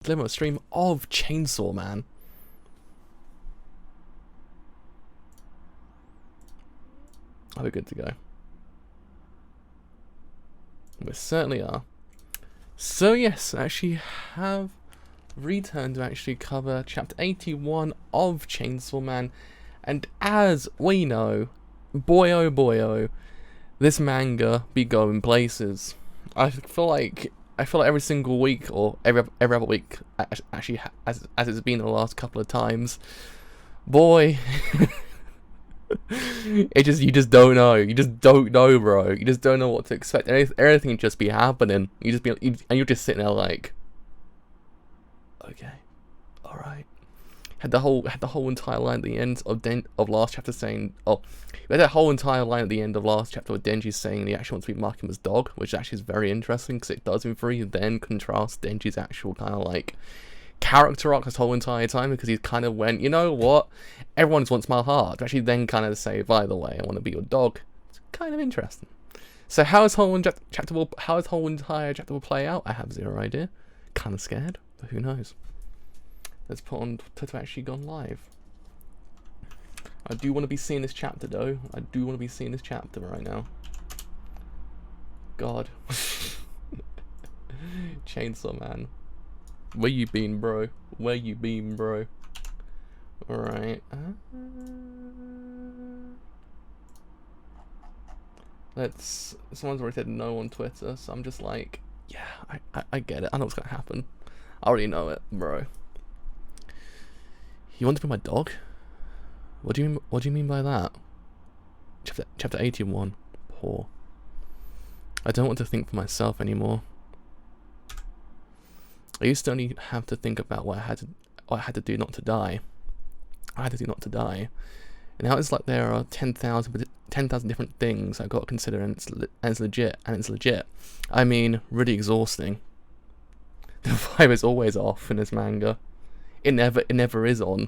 deliver a stream of Chainsaw Man. I'll be good to go. We certainly are. So yes, I actually have returned to actually cover chapter 81 of Chainsaw Man, and as we know, boy oh, this manga be going places. I feel like every single week or every other week, actually, as it's been the last couple of times, boy. You just don't know. You just don't know, bro. You just don't know what to expect. Everything just be happening. And you're just sitting there like, okay, all right. Had the whole entire line at the end of last chapter saying, we had that whole entire line at the end of last chapter with Denji saying he actually wants to be Makima's dog, which actually is very interesting because it does in theory then contrast Denji's actual kind of like character arc this whole entire time, because he kind of went, you know what, everyone just wants my heart, to actually then kind of say, by the way, I want to be your dog. It's kind of interesting. So how this whole entire chapter will play out, I have zero idea. Kind of scared, but who knows. Let's put on to actually gone live. I do want to be seeing this chapter though. I do want to be seeing this chapter right now. God. Chainsaw Man. Where you been, bro? Where you been, bro? Alright. Someone's already said no on Twitter, so I'm just like, yeah, I get it. I know what's gonna happen. I already know it, bro. You want to be my dog? What do you mean by that? Chapter 81. Poor. I don't want to think for myself anymore. I used to only have to think about what I had to do not to die. I had to do not to die. And now it's like there are 10,000 different things I've got to consider, and it's legit. I mean, really exhausting. The vibe is always off in this manga. It never is on.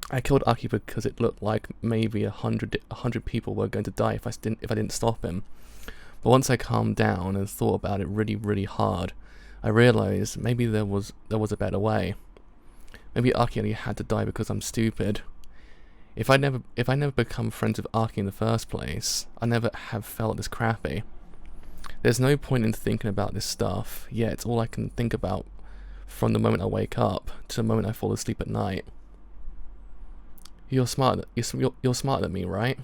I killed Aki because it looked like maybe 100 people were going to die if I didn't stop him. But once I calmed down and thought about it really hard, I realized maybe there was a better way. Maybe Aki only had to die because I'm stupid. If I never become friends with Aki in the first place, I never have felt this crappy. There's no point in thinking about this stuff, yet it's all I can think about from the moment I wake up to the moment I fall asleep at night. You're smarter than me, right?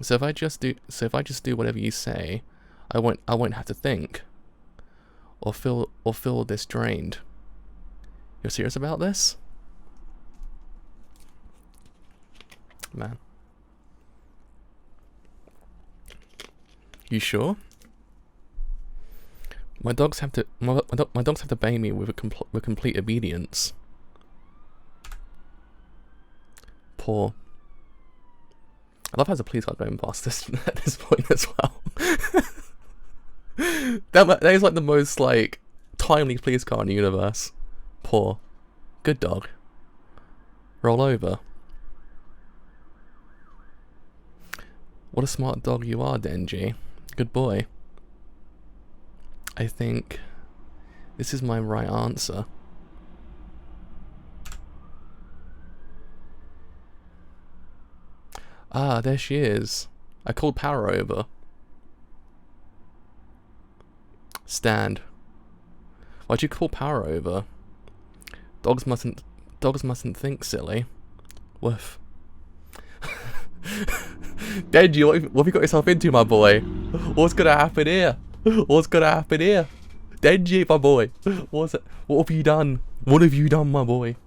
So if I just do whatever you say, I won't have to think or feel this drained. You're serious about this? Man. You sure? My dogs have to obey me with complete obedience. Poor. I love how there's a police car going past this at this point as well. that is like the most like timely police car in the universe. Poor. Good dog. Roll over. What a smart dog you are, Denji. Good boy. I think this is my right answer. Ah, there she is. I called power over. Stand. Why'd you call power over? Dogs mustn't think, silly. Woof. Denji, what have you got yourself into, my boy? What's gonna happen here? What's gonna happen here? Denji, my boy. What have you done? What have you done, my boy?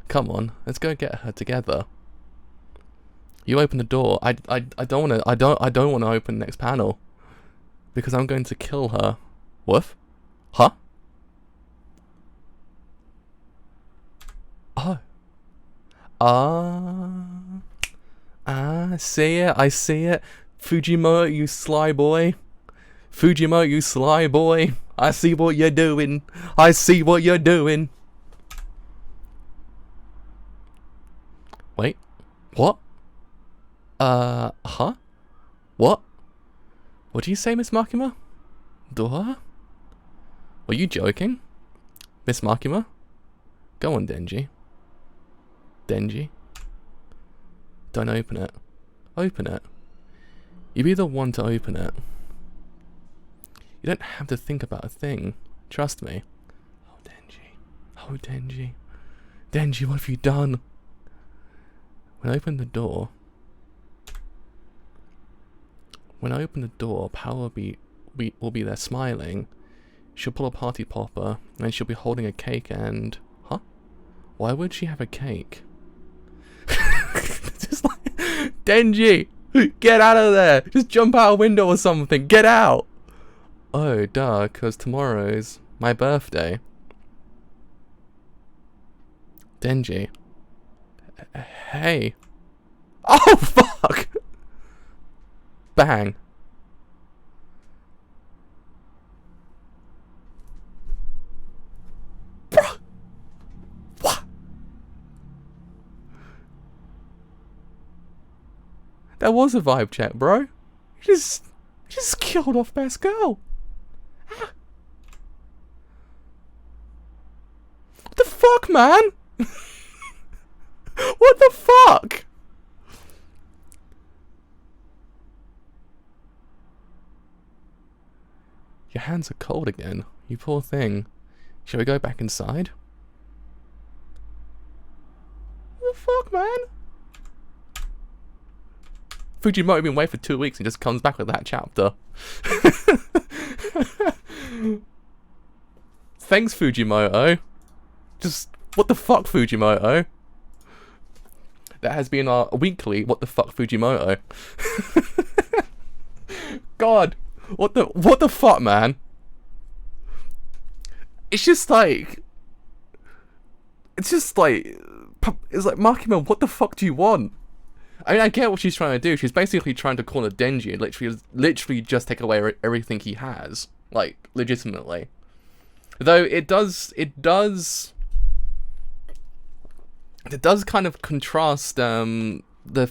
Come on, let's go get her together. You open the door. I don't want to open the next panel because I'm going to kill her. Woof? Huh? Oh. I see it. Fujimoto, you sly boy. Fujimoto, you sly boy. I see what you're doing. Wait. What? Huh? What? What do you say, Miss Makima? Door? Are you joking? Miss Makima? Go on, Denji. Denji? Don't open it. Open it. You be the one to open it. You don't have to think about a thing. Trust me. Oh, Denji. Oh, Denji. Denji, what have you done? When I open the door... When I open the door, Power will be there smiling. She'll pull a party popper, and she'll be holding a cake and... Huh? Why would she have a cake? Just like... Denji! Get out of there! Just jump out a window or something! Get out! Oh, duh, because tomorrow's my birthday. Denji. Hey. Oh, fuck! Bang. Bruh! What? That was a vibe check, bro. You just killed off best girl. What the fuck, man? What the fuck? Your hands are cold again. You poor thing. Shall we go back inside? What the fuck, man? Fujimoto been away for 2 weeks and just comes back with that chapter. Thanks, Fujimoto. Just, what the fuck, Fujimoto? That has been our weekly, what the fuck, Fujimoto. God, what the fuck, man? It's like, Makima, what the fuck do you want? I mean, I get what she's trying to do. She's basically trying to corner Denji and literally just take away everything he has. Like, legitimately. Though it does kind of contrast the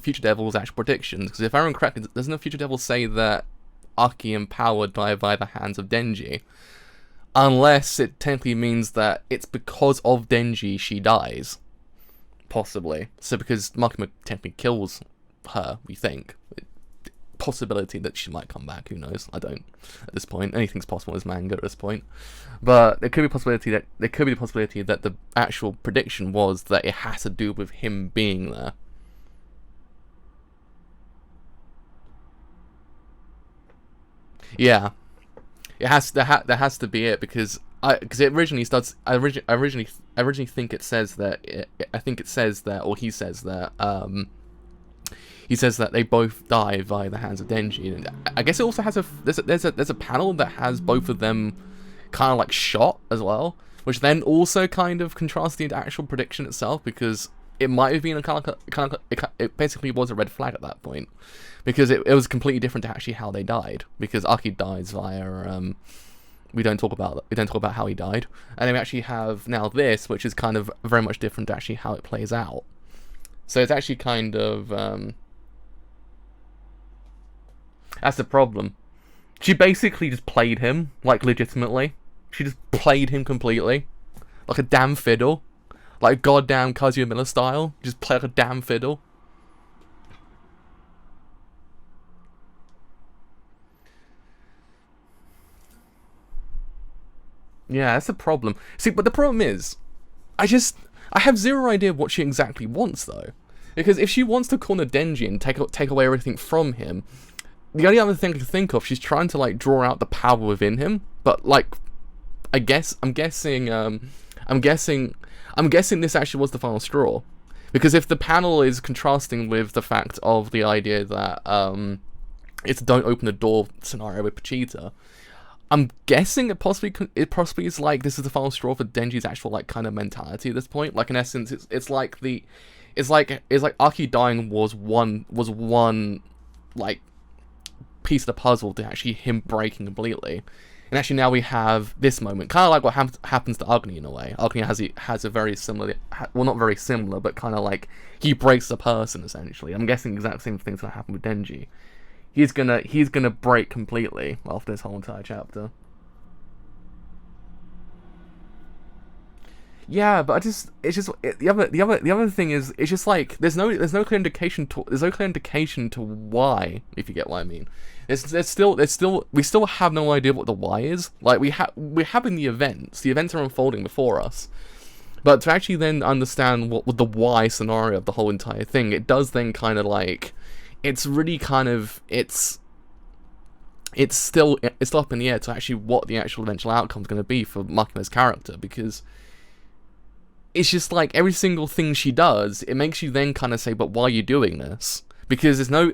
Future Devil's actual predictions. Because if I remember correctly, doesn't the Future Devil say that Aki and Power die by the hands of Denji? Unless it technically means that it's because of Denji she dies. Possibly. So because Makima technically kills her, we think. Possibility that she might come back, who knows? I don't at this point. Anything's possible in this manga at this point. But there could be a possibility that the actual prediction was that it has to do with him being there. Yeah. There has to be it because it originally starts. I originally think it says that. I think it says that, or he says that. He says that they both die via the hands of Denji, and I guess it also has there's a panel that has both of them kind of like shot as well, which then also kind of contrasts the actual prediction itself, because it might have been it basically was a red flag at that point, because it was completely different to actually how they died, because Aki dies via we don't talk about how he died, and then we actually have now this, which is kind of very much different to actually how it plays out. So it's actually kind of that's the problem. She basically just played him, like, legitimately. She just played him completely, like a damn fiddle, like goddamn Kazuya Miller style. Just play like a damn fiddle. Yeah, that's the problem. See, but the problem is, I have zero idea what she exactly wants, though. Because if she wants to corner Denji and take away everything from him, the only other thing I can think of, she's trying to, like, draw out the power within him. But, like, I'm guessing this actually was the final straw. Because if the panel is contrasting with the fact of the idea that it's a don't open the door scenario with Pachita, I'm guessing it possibly is like this is the final straw for Denji's actual, like, kind of mentality at this point. Like, in essence, it's like Aki dying was one like piece of the puzzle to actually him breaking completely. And actually now we have this moment, kind of like what happens to Agni in a way. Agni has a very similar, well, not very similar, but kind of like he breaks the person essentially. I'm guessing the exact same thing's gonna happen with Denji. He's gonna break completely after this whole entire chapter. Yeah, but the other thing is, it's just like there's no clear indication to why, if you get what I mean. There's still we still have no idea what the why is. Like we're having the events are unfolding before us, but to actually then understand what the why scenario of the whole entire thing, it does then kind of like, it's really kind of it's still up in the air to actually what the actual eventual outcome is going to be for Makima's character, because it's just like every single thing she does, it makes you then kind of say, but why are you doing this? Because there's no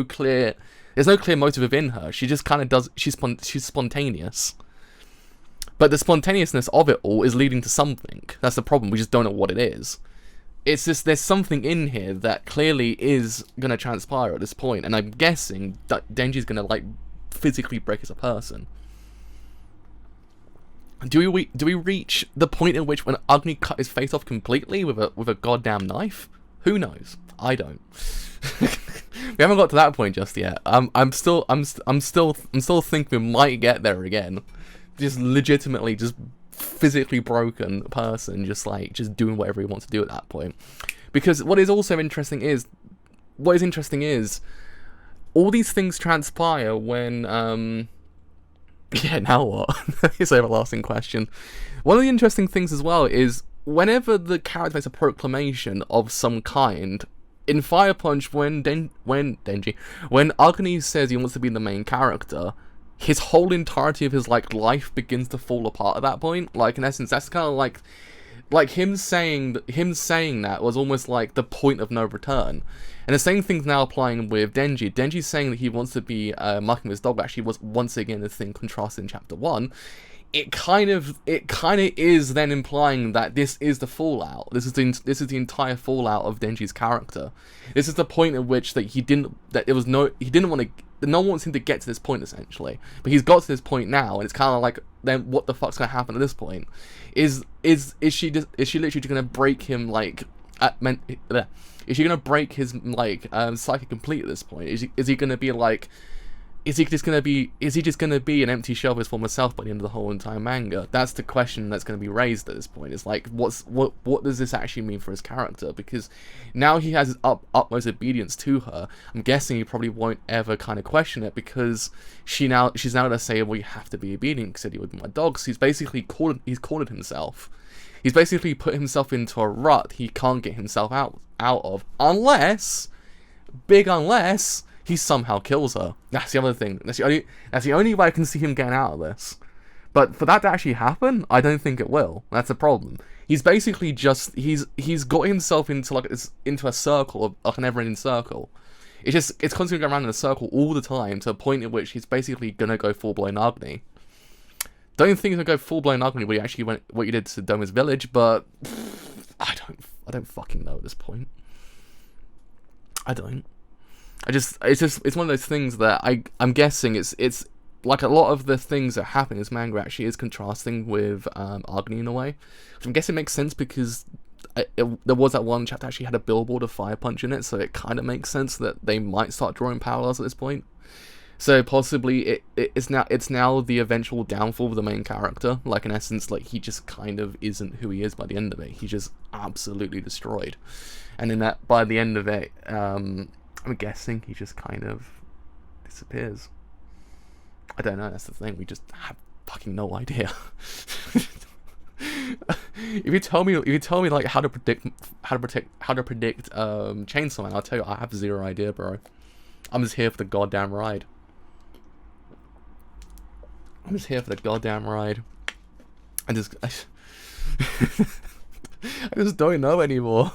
clear motive within her. She just kind of does, she's spontaneous. But the spontaneousness of it all is leading to something. That's the problem, we just don't know what it is. It's just, there's something in here that clearly is going to transpire at this point, and I'm guessing that Denji's going to, like, physically break as a person. Do we reach the point in which when Agni cut his face off completely with a goddamn knife? Who knows? I don't. We haven't got to that point just yet. I'm still thinking we might get there again. Just legitimately just physically broken person, just doing whatever he wants to do at that point. Because what is interesting is all these things transpire when yeah, now what? It's an everlasting question. One of the interesting things as well is whenever the character makes a proclamation of some kind, in Fire Punch, when Agni says he wants to be the main character, his whole entirety of his life begins to fall apart at that point. Like, in essence, that's kind of like him saying that was almost like the point of no return. And the same thing's now applying with Denji. Denji's saying that he wants to be Makima's dog, actually was once again the thing contrasted in chapter 1. It kind of is then implying that this is the fallout. This is the entire fallout of Denji's character. This is the point at which no one wants him to get to this point, essentially. But he's got to this point now, and it's kind of like, then what the fuck's gonna happen at this point? Is she literally just gonna break him is she gonna break his psyche complete at this point? Is he gonna be like? Is he just gonna be an empty shell of his former self by the end of the whole entire manga? That's the question that's gonna be raised at this point. It's like, what does this actually mean for his character? Because now he has his utmost obedience to her. I'm guessing he probably won't ever kind of question it, because she's now gonna say, well, you have to be obedient because he would be my dog. So he's basically cornered himself. He's basically put himself into a rut he can't get himself out of, unless he somehow kills her. That's the other thing. That's the only way I can see him getting out of this. But for that to actually happen, I don't think it will. That's the problem. He's basically he's got himself into a circle, like a never-ending circle. It's constantly going around in a circle all the time, to a point at which he's basically gonna go full-blown Agni. Don't think he's gonna go full-blown Agni when he actually went what you did to Doma's village, but I don't fucking know at this point. I don't. It's one of those things that I'm guessing it's like a lot of the things that happen in this manga actually is contrasting with Agni in a way. Which I'm guessing makes sense because there was that one chapter that actually had a billboard of Fire Punch in it, so it kind of makes sense that they might start drawing parallels at this point. So possibly it's now the eventual downfall of the main character. Like, in essence, like, he just kind of isn't who he is by the end of it. He's just absolutely destroyed. And in that, by the end of it, I'm guessing he just kind of disappears. I don't know, that's the thing, we just have fucking no idea. If you tell me like how to predict Chainsaw Man, I'll tell you I have zero idea, bro. I'm just here for the goddamn ride. I just don't know anymore.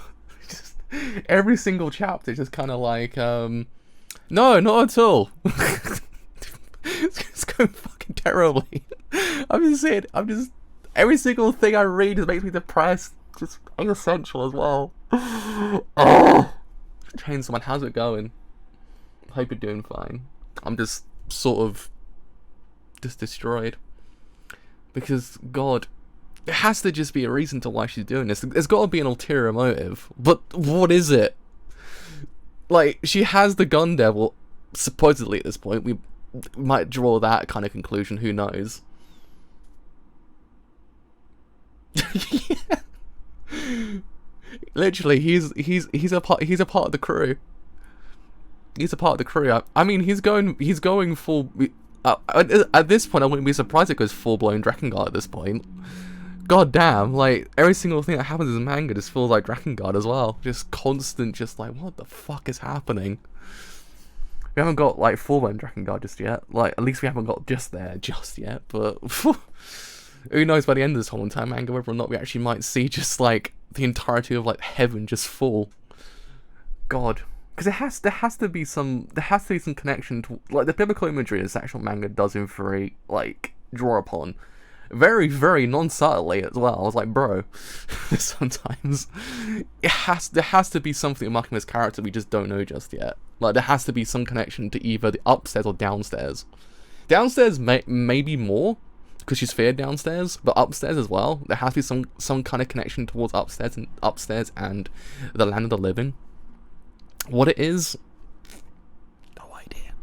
Every single chapter is just kind of like, no, not at all. It's going fucking terribly. Every single thing I read just makes me depressed. Just existential as well. Oh! Chainsaw Man, how's it going? I hope you're doing fine. I'm just sort of just destroyed. Because, God, there has to just be a reason to why she's doing this. There's got to be an ulterior motive. But what is it? Like, she has the gun devil, supposedly at this point. We might draw that kind of conclusion, who knows. Literally, he's a part of the crew. He's a part of the crew. I mean, he's going full. At this point, I wouldn't be surprised if it goes full blown Drakengard at this point. God damn, like every single thing that happens in the manga just feels like Drakengard as well. Just constant, just like what the fuck is happening? We haven't got like full blown Drakengard just yet. Like at least we haven't got just yet. But who knows by the end of this whole entire manga whether or not we actually might see just like the entirety of like heaven just fall. God. Because there has to be some connection to like the biblical imagery this actual manga does in theory like draw upon, very very non-subtly as well. I was like, bro, sometimes there has to be something in Makima's character we just don't know just yet. Like there has to be some connection to either the upstairs or downstairs. Downstairs maybe more because she's feared downstairs, but upstairs as well. There has to be some kind of connection towards upstairs and the land of the living. What it is, no idea.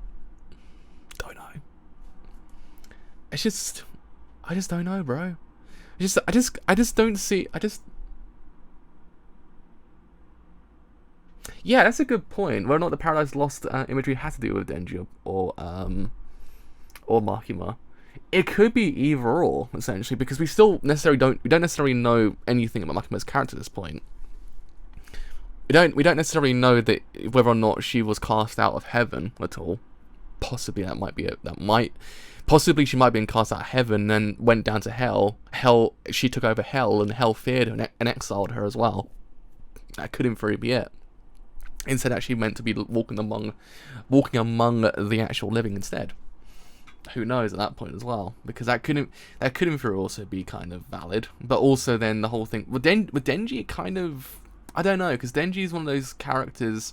Don't know. It's just, I just don't know, bro. I just don't see. Yeah, that's a good point. Whether or not the Paradise Lost imagery has to do with Denji or Makima. It could be either or essentially because we don't necessarily know anything about Makima's character at this point. We don't necessarily know that whether or not she was cast out of heaven at all. Possibly that might be it. Possibly she might have been cast out of heaven and then went down to hell. She took over hell and hell feared her and exiled her as well. That could in theory be it. Instead, actually meant to be walking among the actual living instead. Who knows at that point as well? Because that could in theory also be kind of valid. But also then the whole thing with Denji, it kind of. I don't know, because Denji is one of those characters.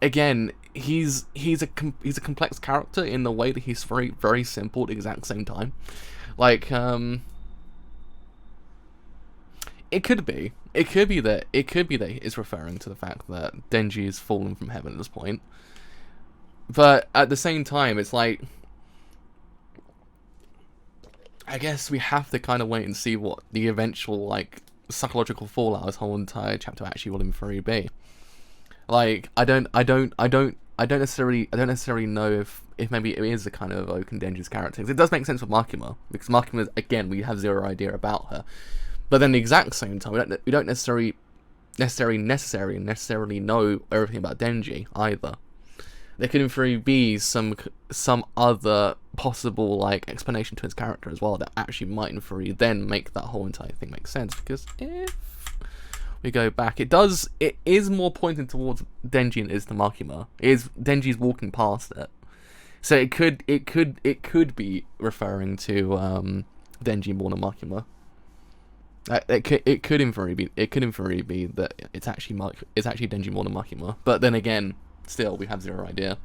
Again, he's a complex character in the way that he's very very simple at the exact same time. Like it could be that it's referring to the fact that Denji is fallen from heaven at this point. But at the same time, it's like I guess we have to kind of wait and see what the eventual like psychological fallout of this whole entire chapter actually will in theory be. Like I don't necessarily know if maybe it is a kind of Oak and Denji's character. It does make sense with Makima because Makima, again, we have zero idea about her. But then the exact same time, we don't necessarily know everything about Denji either. There could in theory be some other possible like explanation to his character as well that actually might in theory then make that whole entire thing make sense. Because if we go back, it is more pointing towards Denji than it is to Makima. Denji's walking past it, so it could be referring to Denji more than Makima. It could in theory be that it's actually Denji more than Makima. But then again, still we have zero idea.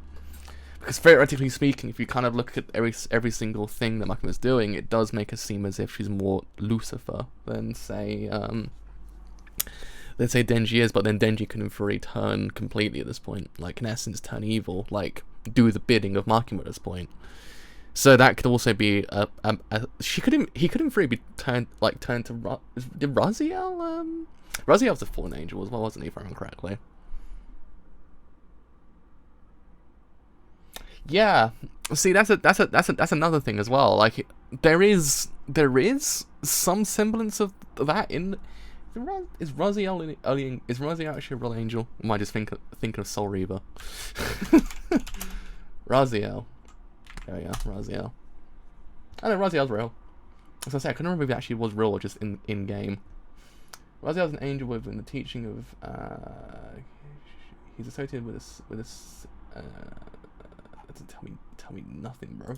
Because theoretically speaking, if you kind of look at every single thing that Makima's doing, it does make it seem as if she's more Lucifer than say Denji is. But then Denji can in theory turn completely at this point, like in essence turn evil, like do the bidding of Makima at this point. So that could also be he could in theory be turned to did Raziel? Raziel's a fallen angel as well, wasn't he, if I remember correctly? Yeah. See, that's another thing as well. Like there is some semblance of that in. Is Raziel actually a real angel? Or am I just thinking of Soul Reaver? Raziel. There we go, Raziel. I know Raziel's real. As I say, I couldn't remember if it actually was real or just in game. Raziel's an angel within the teaching of. He's associated with this. Tell me nothing, bro.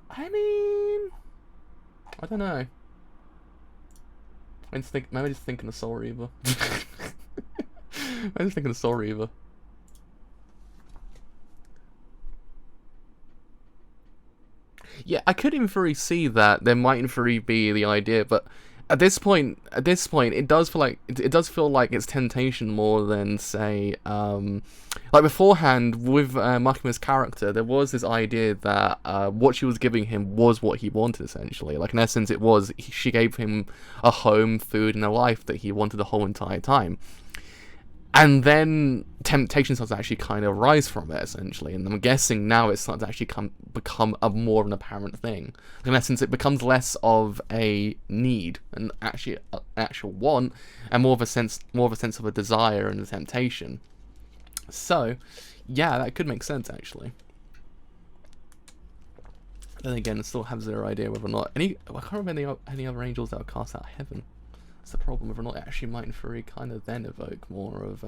I mean, I don't know. Maybe just thinking of Soul Reaver. I'm just thinking of Soul Reaver. Yeah, I could in theory see that there might in theory be the idea, but at this point, it does feel like it's temptation more than, say, like beforehand with Makima's character, there was this idea that what she was giving him was what he wanted, essentially. Like, in essence, she gave him a home, food, and a life that he wanted the whole entire time. And then temptation starts to actually kind of rise from it, essentially. And I'm guessing now it's starting to actually become a more of an apparent thing. In essence, it becomes less of a need and actually an actual want, and more of a sense of a desire and a temptation. So, yeah, that could make sense, actually. Then again, I still have zero idea whether or not I can't remember any other angels that were cast out of heaven. That's the problem, whether or not it actually might in theory kind of then evoke more of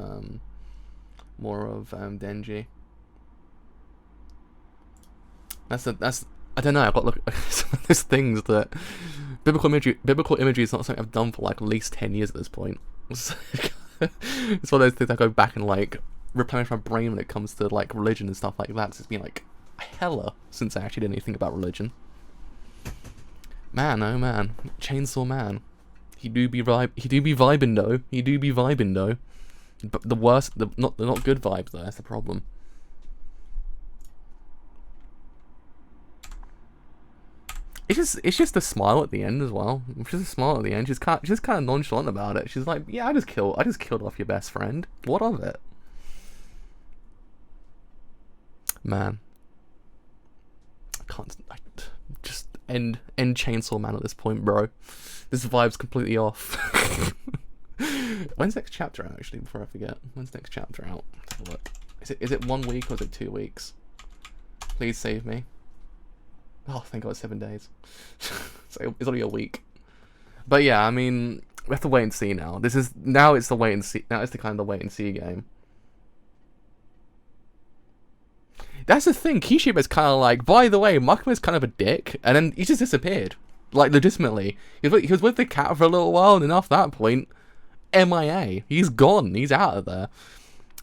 Denji. That's I don't know. I've got to look at some of those things that biblical imagery is not something I've done for like at least 10 years at this point. It's one of those things I go back and like replenish my brain when it comes to like religion and stuff like that. It's been like hella since I actually did anything about religion. Man, oh man, Chainsaw Man. He do be vibing though. But the not good vibes though. That's the problem. It's just a smile at the end as well. It's just a smile at the end. She's kind of nonchalant about it. She's like, yeah, I just killed off your best friend. What of it? Man, I just end Chainsaw Man at this point, bro. This vibe's completely off. When's next chapter out, actually, before I forget? When's next chapter out? Let's have a look. Is it 1 week or is it 2 weeks? Please save me. Oh, thank God, it's 7 days. So it's only a week. But yeah, I mean, we have to wait and see now. Now it's the wait and see. Now it's the kind of the wait and see game. That's the thing. Kishiba's kind of like, by the way, Makima's kind of a dick, and then he just disappeared. Like, legitimately. He was with the cat for a little while, and then after that point, MIA. He's gone. He's out of there.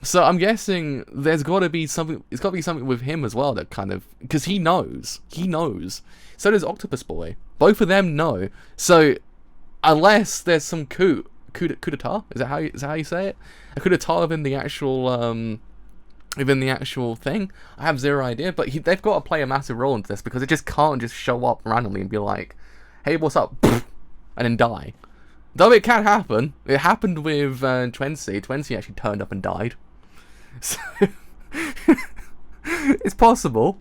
So I'm guessing there's got to be something. It's got to be something with him as well that kind of, because he knows. He knows. So does Octopus Boy. Both of them know. So unless there's some coup d'etat, is that how you say it? A coup d'etat within the actual thing. I have zero idea, but they've got to play a massive role into this because it just can't just show up randomly and be like, "Hey, what's up?" and then die. Though it can happen. It happened with Twenty. Twenty actually turned up and died. So it's possible.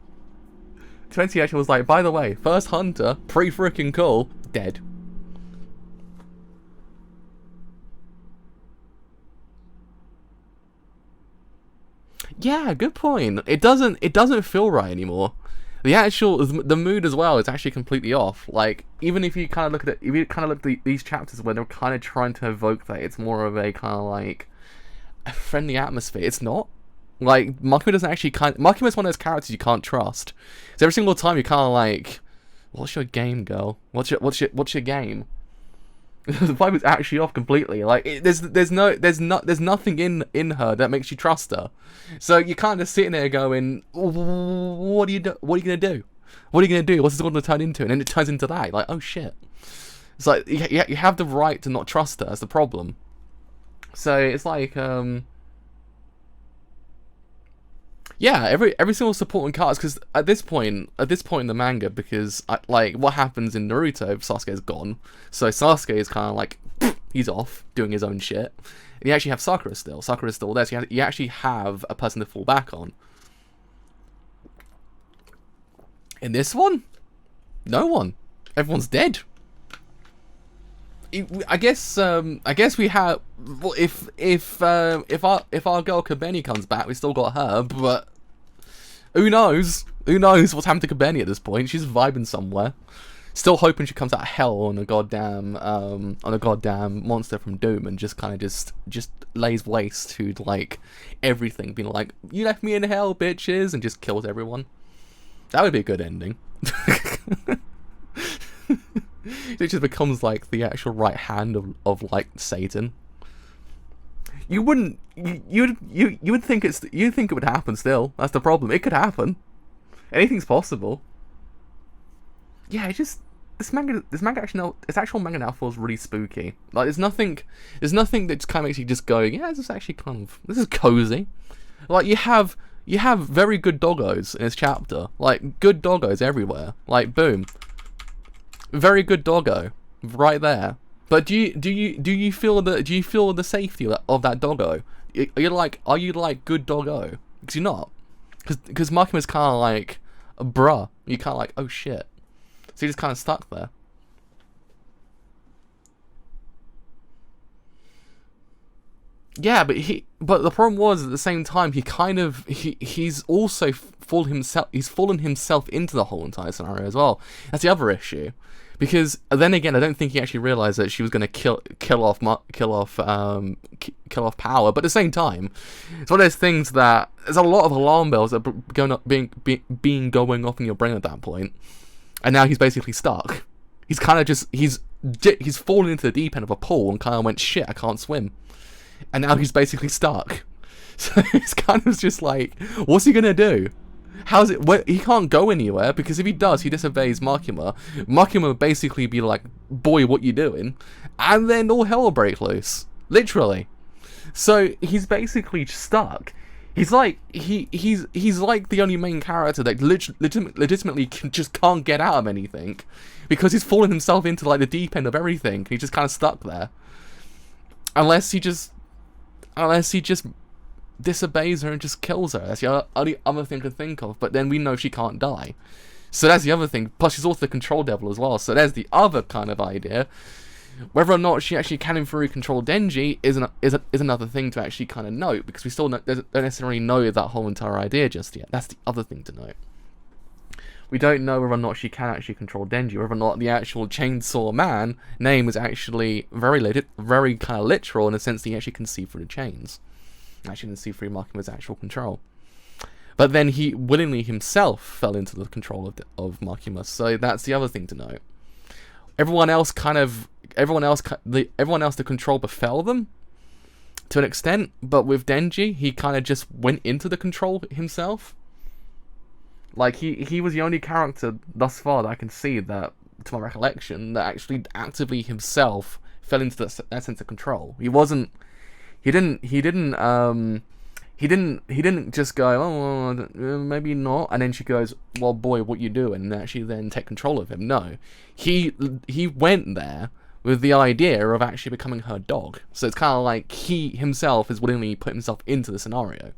Twenty actually was like, by the way, first hunter, pretty freaking cool, dead. Yeah, good point. It doesn't feel right anymore. The mood as well is actually completely off. Like, even if you kind of look at these chapters where they're kind of trying to evoke that it's more of a kind of like a friendly atmosphere, it's not. Like, Makima doesn't actually Makima's one of those characters you can't trust. So every single time you're kind of like, what's your game, girl? What's your game? The vibe is actually off completely. Like, there's nothing in her that makes you trust her. So you're kind of sitting there going, what are you gonna do? What are you gonna do? What's this going to turn into? And then it turns into that. Like, oh shit. It's like you have the right to not trust her. That's the problem. So it's like yeah, every single supporting cast, because at this point in the manga, because like what happens in Naruto, Sasuke's gone, so Sasuke is kind of like he's off doing his own shit, and you actually have Sakura still. Sakura's still there, so you actually have a person to fall back on. In this one, no one. Everyone's dead. I guess we have. Well, if our girl Kabeni comes back, we still got her. But who knows? Who knows what's happened to Kabeni at this point? She's vibing somewhere. Still hoping she comes out of hell on a goddamn monster from Doom and just kind of just lays waste to like everything, being like, you left me in hell, bitches, and just kills everyone. That would be a good ending. It just becomes like the actual right hand of like Satan. You would think it would happen still. That's the problem. It could happen. Anything's possible. Yeah, this manga actually, this actual manga now feels really spooky. Like there's nothing that just kind of makes you just go, yeah, this is actually this is cozy. Like you have very good doggos in this chapter, like good doggos everywhere. Like boom, very good doggo right there. But do you feel the safety of that doggo? Are you like good doggo? Because you're not. Because Makima's kind of like, bruh. You're kind of like, oh shit. So you're just kind of stuck there. Yeah, but the problem was at the same time he's also fallen himself into the whole entire scenario as well. That's the other issue. Because then again, I don't think he actually realized that she was going to kill off Power. But at the same time, it's one of those things that there's a lot of alarm bells that are going off in your brain at that point. And now he's basically stuck. He's kind of just he's fallen into the deep end of a pool and kind of went, shit, I can't swim. And now he's basically stuck. So it's kind of just like, what's he gonna do? How's it? He can't go anywhere because if he does, he disobeys Makima. Makima would basically be like, "Boy, what you doing?" And then all hell will break loose, literally. So he's basically stuck. He's like he's like the only main character that legitimately just can't get out of anything because he's fallen himself into like the deep end of everything. He's just kind of stuck there, unless he just disobeys her and just kills her. That's the only other thing I can think of. But then we know she can't die, so that's the other thing. Plus, she's also the control devil as well. So there's the other kind of idea. Whether or not she actually can in theory control Denji is another thing to actually kind of note, because we still don't necessarily know that whole entire idea just yet. That's the other thing to note. We don't know whether or not she can actually control Denji, whether or not the actual Chainsaw Man name is actually very kind of literal in the sense that he actually can see through the chains. Actually can see through Makima's actual control. But then he willingly himself fell into the control of Makima, so that's the other thing to note. Everyone else the control befell them to an extent, but with Denji, he kind of just went into the control himself. Like he was the only character thus far that I can see that, to my recollection, that actually actively himself fell into that sense of control. He didn't just go, oh, well, maybe not, and then she goes, well, boy, what you doing, and actually then take control of him. No, he went there with the idea of actually becoming her dog. So it's kind of like he himself has willingly put himself into the scenario.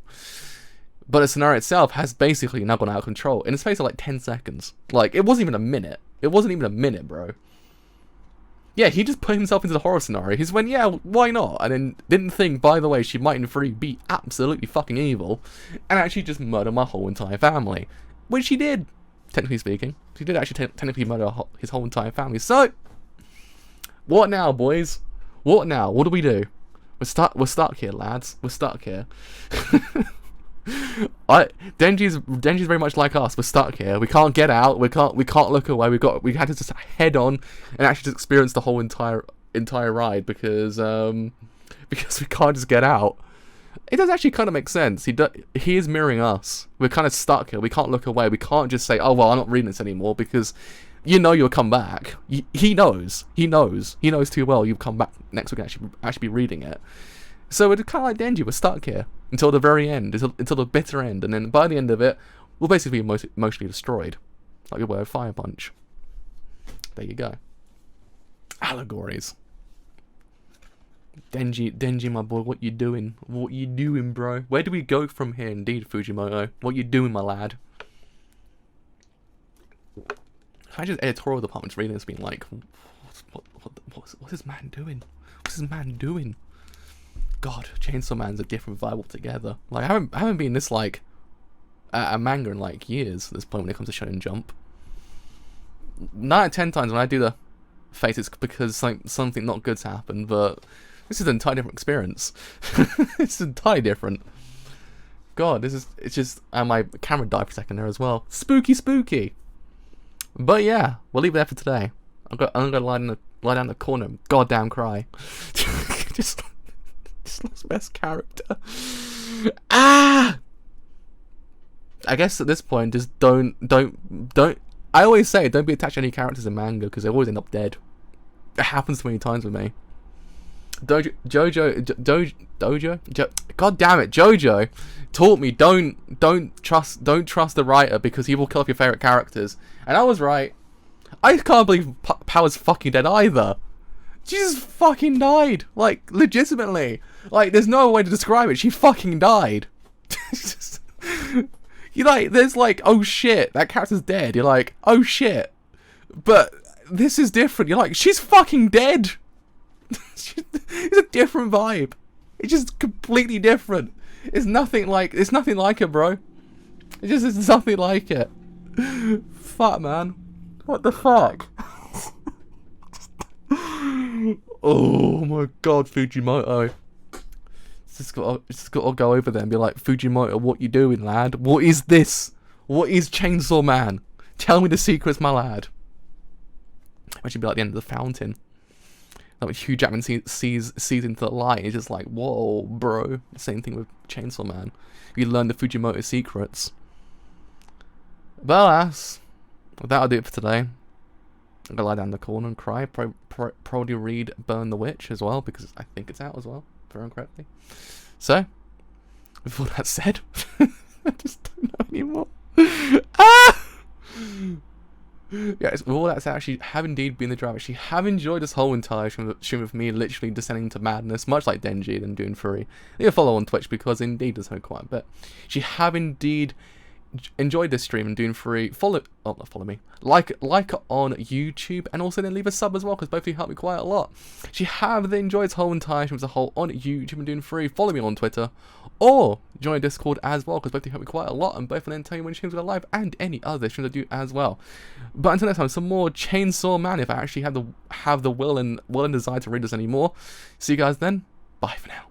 But the scenario itself has basically now gone out of control in the space of like 10 seconds. Like, it wasn't even a minute. It wasn't even a minute, bro. Yeah, he just put himself into the horror scenario. He just went, yeah, why not? And then didn't think, by the way, she might in theory be absolutely fucking evil, and actually just murder my whole entire family. Which she did, technically speaking. She did actually technically murder his whole entire family. So, what now, boys? What now? What do we do? We're stuck here, lads. We're stuck here. Denji's very much like us. We're stuck here. We can't get out. We can't look away. We had to just head on and actually just experience the whole entire ride because we can't just get out. It does actually kind of make sense. He is mirroring us. We're kind of stuck here. We can't look away. We can't just say, oh well, I'm not reading this anymore, because you'll come back. He knows too well you'll come back next week and actually be reading it. So it's kind of like Denji, we're stuck here until the very end, until the bitter end, and then by the end of it, we'll basically be emotionally destroyed, like we were with Fire Punch. There you go. Allegories. Denji, my boy, what you doing? What you doing, bro? Where do we go from here, indeed, Fujimoto? What you doing, my lad? Imagine the editorial department's reading this being like, what's this man doing? What's this man doing? God, Chainsaw Man's a different vibe altogether. Like, I haven't been this, like, a manga in, like, years at this point when it comes to Shonen Jump. 9 out of 10 times when I do the face, it's because, like, something not good's happened, but this is an entirely different experience. It's entirely different. God, it's just, and my camera died for a second there as well. Spooky. But yeah, we'll leave it there for today. I'm gonna lie down in the corner and goddamn cry. just lost best character. I guess at this point, just don't I always say, don't be attached to any characters in manga, because they always end up dead. It happens too many times with me. God damn it, Jojo taught me don't trust the writer, because he will kill off your favorite characters. And I was right. I can't believe Power's fucking dead either. She just fucking died. Like, legitimately. Like, there's no way to describe it. She fucking died. You're like, there's like, oh shit, that character's dead. You're like, oh shit. But this is different. You're like, she's fucking dead. It's a different vibe. It's just completely different. It's nothing like it, bro. It's nothing like it. Fuck, man. What the fuck? Oh my god, Fujimoto. Just got to go over there and be like, Fujimoto, what you doing, lad? What is this? What is Chainsaw Man? Tell me the secrets, my lad. Which would be like the end of the fountain. Like when Hugh Jackman sees into the light, it's just like, whoa, bro. The same thing with Chainsaw Man. You learn the Fujimoto secrets. But alas, that'll do it for today. I'm gonna lie down in the corner and cry. Probably read Burn the Witch as well, because I think it's out as well, if I remember correctly. So, with all that said, I just don't know anymore. Ah! Yes, with all that said, actually have indeed been the driver. Actually have enjoyed this whole entire stream of me literally descending to madness, much like Denji and Dune Fury. Leave a follow on Twitch, because indeed does hurt quite a bit. She have indeed enjoyed this stream and Dune Fury, not follow me, like on YouTube, and also then leave a sub as well, because both of you help me quite a lot. If you have enjoyed this whole entire stream as a whole on YouTube and Dune Fury, follow me on Twitter, or join Discord as well, because both of you help me quite a lot, and both will then tell you when streams go live and any other streams I do as well. But until next time, some more Chainsaw Man, if I actually have the will and desire to read this anymore. See you guys then. Bye for now.